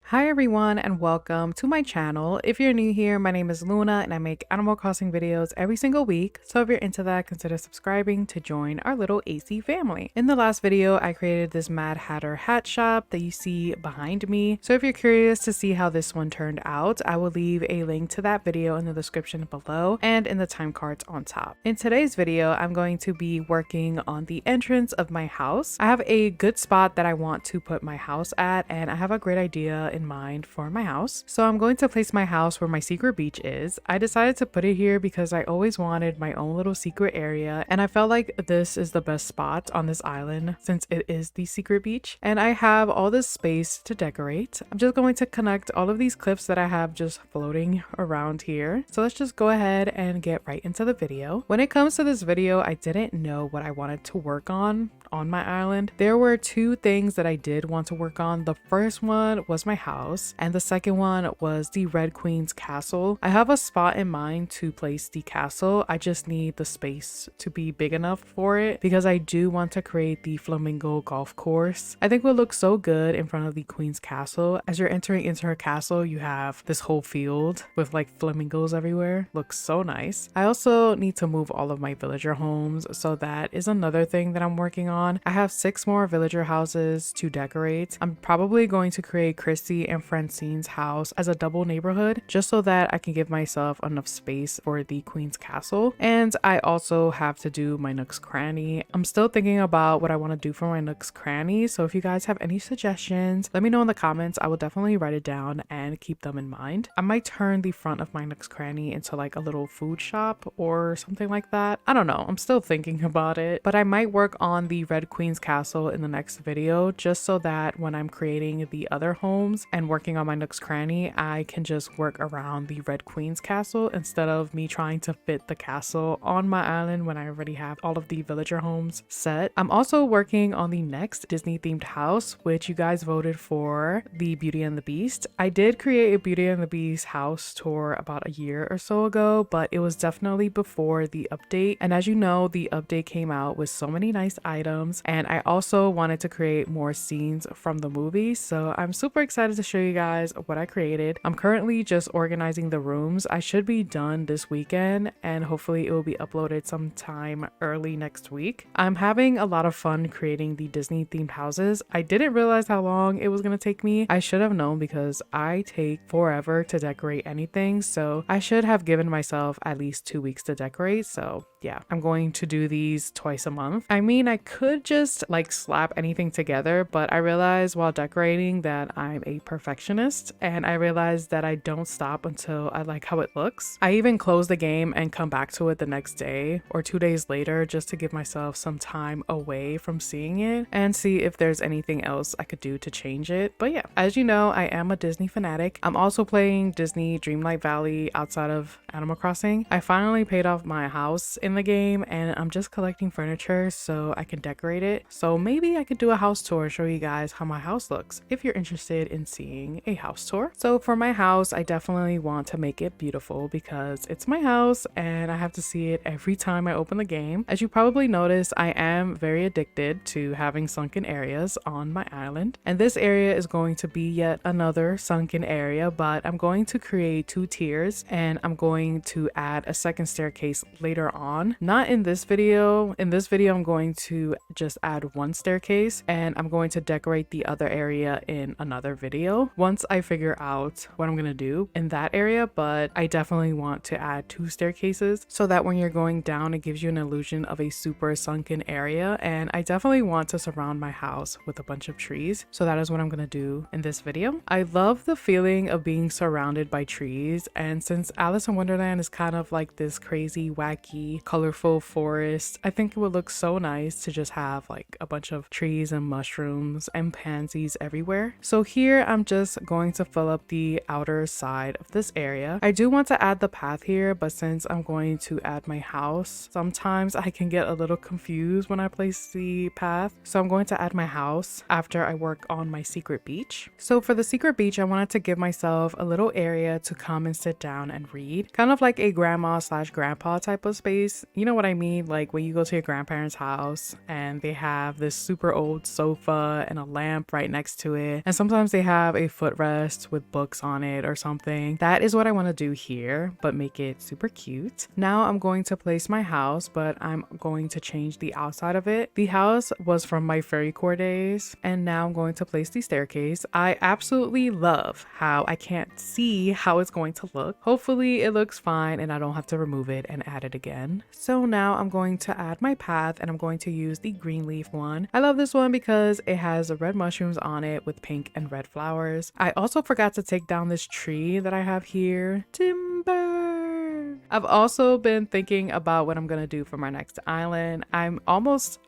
Hi everyone and welcome to my channel. If you're new here, my name is Luna and I make Animal Crossing videos every single week. So if you're into that, consider subscribing to join our little AC family. In the last video, I created this Mad Hatter hat shop that you see behind me. So if you're curious to see how this one turned out, I will leave a link to that video in the description below and in the time cards on top. In today's video, I'm going to be working on the entrance of my house. I have a good spot that I want to put my house at, and I have a great idea in mind for my house. So I'm going to place my house where my secret beach is. I decided to put it here because I always wanted my own little secret area, and I felt like this is the best spot on this island since it is the secret beach. And I have all this space to decorate. I'm just going to connect all of these clips that I have just floating around here. So let's just go ahead and get right into the video. When it comes to this video, I didn't know what I wanted to work on my island. There were two things that I did want to work on. The first one was my house, and the second one was the Red Queen's castle. I have a spot in mind to place the castle. I just need the space to be big enough for it because I do want to create the flamingo golf course. I think it will look so good in front of the Queen's castle. As you're entering into her castle, you have this whole field with like flamingos everywhere. Looks so nice. I also need to move all of my villager homes, so that is another thing that I'm working on. I have 6 more villager houses to decorate. I'm probably going to create Christy and Francine's house as a double neighborhood just so that I can give myself enough space for the Queen's castle. And I also have to do my Nook's Cranny. I'm still thinking about what I want to do for my Nook's Cranny, so if you guys have any suggestions, let me know in the comments. I will definitely write it down and keep them in mind. I might turn the front of my Nook's Cranny into like a little food shop or something like that. I don't know. I'm still thinking about it, but I might work on the Red Queen's castle in the next video just so that when I'm creating the other homes and working on my Nook's Cranny, I can just work around the Red Queen's castle instead of me trying to fit the castle on my island when I already have all of the villager homes set. I'm also working on the next Disney themed house, which you guys voted for, the Beauty and the Beast. I did create a Beauty and the Beast house tour about a year or so ago, but it was definitely before the update. And as you know, the update came out with so many nice items, and I also wanted to create more scenes from the movie, so I'm super excited to show you guys what I created. I'm currently just organizing the rooms. I should be done this weekend, and hopefully it will be uploaded sometime early next week. I'm having a lot of fun creating the Disney themed houses. I didn't realize how long it was going to take me. I should have known because I take forever to decorate anything, so I should have given myself at least 2 weeks to decorate. So yeah, I'm going to do these twice a month. I mean, I could just like slap anything together, but I realized while decorating that I'm a perfectionist, and I realized that I don't stop until I like how it looks. I even close the game and come back to it the next day or 2 days later just to give myself some time away from seeing it and see if there's anything else I could do to change it. But yeah, as you know, I am a Disney fanatic. I'm also playing Disney Dreamlight Valley outside of Animal Crossing. I finally paid off my house in the game, and I'm just collecting furniture so I can decorate it. So maybe I could do a house tour and show you guys how my house looks if you're interested in seeing a house tour. So for my house, I definitely want to make it beautiful because it's my house and I have to see it every time I open the game. As you probably noticed, I am very addicted to having sunken areas on my island, and this area is going to be yet another sunken area, but I'm going to create 2 tiers, and I'm going to add a second staircase later on. Not in this video. In this video, I'm going to just add 1 staircase, and I'm going to decorate the other area in another video once I figure out what I'm gonna do in that area. But I definitely want to add 2 staircases so that when you're going down, it gives you an illusion of a super sunken area. And I definitely want to surround my house with a bunch of trees, so that is what I'm gonna do in this video. I love the feeling of being surrounded by trees, and since Alice in Wonderland is kind of like this crazy, wacky, colorful forest, I think it would look so nice to just have like a bunch of trees and mushrooms and pansies everywhere. So here I'm just going to fill up the outer side of this area. I do want to add the path here, but since I'm going to add my house, sometimes I can get a little confused when I place the path. So I'm going to add my house after I work on my secret beach. So for the secret beach, I wanted to give myself a little area to come and sit down and read, kind of like a grandma/grandpa type of space. You know what I mean? Like when you go to your grandparents' house and they have this super old sofa and a lamp right next to it, and sometimes they have have a footrest with books on it or something. That is what I want to do here, but make it super cute. Now I'm going to place my house, but I'm going to change the outside of it. The house was from my fairy core days, and now I'm going to place the staircase. I absolutely love how I can't see how it's going to look. Hopefully it looks fine and I don't have to remove it and add it again. So now I'm going to add my path, and I'm going to use the green leaf one. I love this one because it has red mushrooms on it with pink and red flowers. I also forgot to take down this tree that I have here. Timber! I've also been thinking about what I'm gonna do for my next island. I'm almost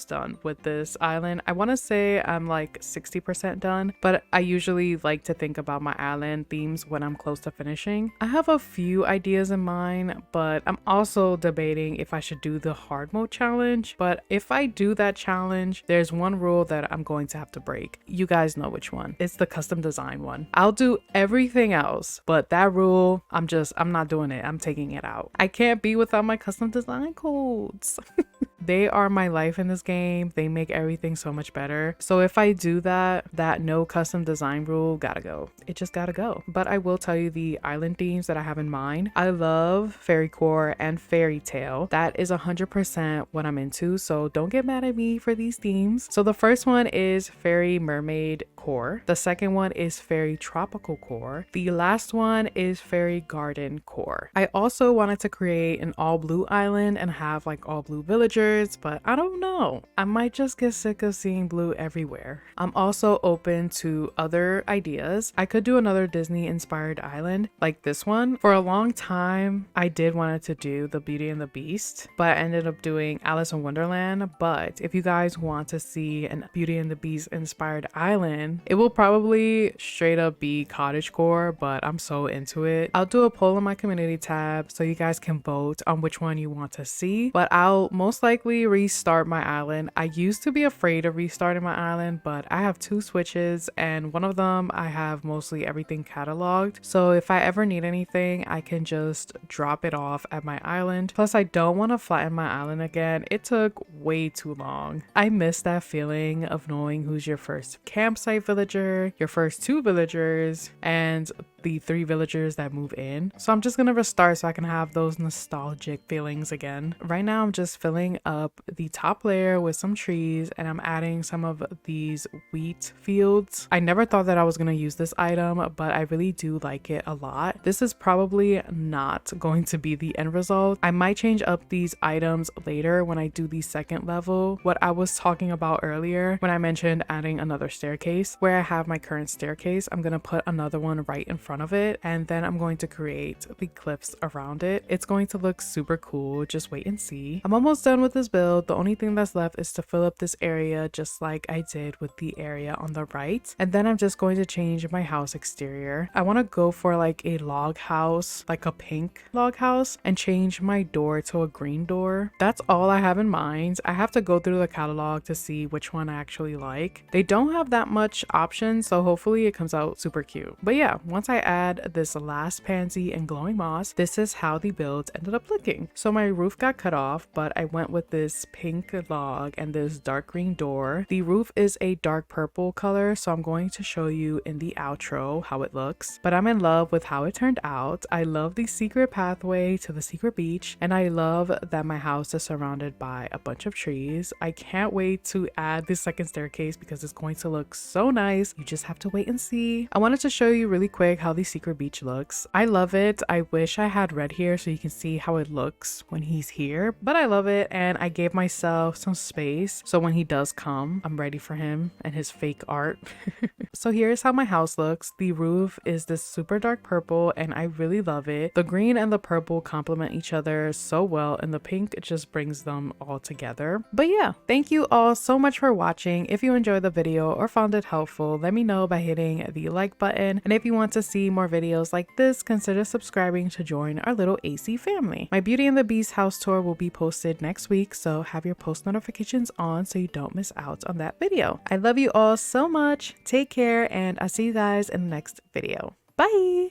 done with this island. I want to say I'm like 60% done, but I usually like to think about my island themes when I'm close to finishing. I have a few ideas in mind, but I'm also debating if I should do the hard mode challenge. But if I do that challenge, there's one rule that I'm going to have to break. You guys know which one. It's the custom design one. I'll do everything else, but that rule, I'm not doing it. I'm taking it out. I can't be without my custom design codes. They are my life in this game. They make everything so much better. So if I do that no custom design rule gotta go. It just gotta go. But I will tell you the island themes that I have in mind. I love fairy core and fairy tale. That is 100% what I'm into. So don't get mad at me for these themes. So the first one is fairy mermaid core. The second one is fairy tropical core. The last one is fairy garden core. I also wanted to create an all blue island and have like all blue villagers, but I don't know. I might just get sick of seeing blue everywhere. I'm also open to other ideas. I could do another Disney inspired island like this one. For a long time, I did wanted to do the Beauty and the Beast, but I ended up doing Alice in Wonderland. But if you guys want to see an Beauty and the Beast inspired island, it will probably straight up be cottagecore, but I'm so into it. I'll do a poll in my community tab so you guys can vote on which one you want to see, but I'll most likely restart my island. I used to be afraid of restarting my island, but I have 2 switches and one of them I have mostly everything cataloged. So if I ever need anything, I can just drop it off at my island. Plus I don't want to flatten my island again. It took way too long. I miss that feeling of knowing who's your first campsite villager, your first 2 villagers, and the 3 villagers that move in. So I'm just gonna restart so I can have those nostalgic feelings again. Right now I'm just filling up the top layer with some trees and I'm adding some of these wheat fields. I never thought that I was gonna use this item, but I really do like it a lot. This is probably not going to be the end result. I might change up these items later when I do the second level. What I was talking about earlier when I mentioned adding another staircase, where I have my current staircase, I'm gonna put another one right in front of it, and then I'm going to create the cliffs around it. It's going to look super cool. Just wait and see. I'm almost done with this build. The only thing that's left is to fill up this area just like I did with the area on the right, and then I'm just going to change my house exterior. I want to go for like a log house, like a pink log house, and change my door to a green door. That's all I have in mind. I have to go through the catalog to see which one I actually like. They don't have that much options, so hopefully it comes out super cute. But yeah, once I add this last pansy and glowing moss, this is how the build ended up looking. So my roof got cut off, but I went with this pink log and this dark green door. The roof is a dark purple color, so I'm going to show you in the outro how it looks. But I'm in love with how it turned out. I love the secret pathway to the secret beach, and I love that my house is surrounded by a bunch of trees. I can't wait to add this second staircase because it's going to look so nice. You just have to wait and see. I wanted to show you really quick how the secret beach looks. I love it. I wish I had Red here so you can see how it looks when he's here, but I love it, and I gave myself some space so when he does come, I'm ready for him and his fake art. So here's how my house looks. The roof is this super dark purple and I really love it. The green and the purple complement each other so well, and the pink just brings them all together. But yeah, thank you all so much for watching. If you enjoyed the video or found it helpful, let me know by hitting the like button, and if you want to see more videos like this, consider subscribing to join our little AC family. My Beauty and the Beast house tour will be posted next week, so have your post notifications on so you don't miss out on that video. I love you all so much. Take care, and I'll see you guys in the next video. Bye!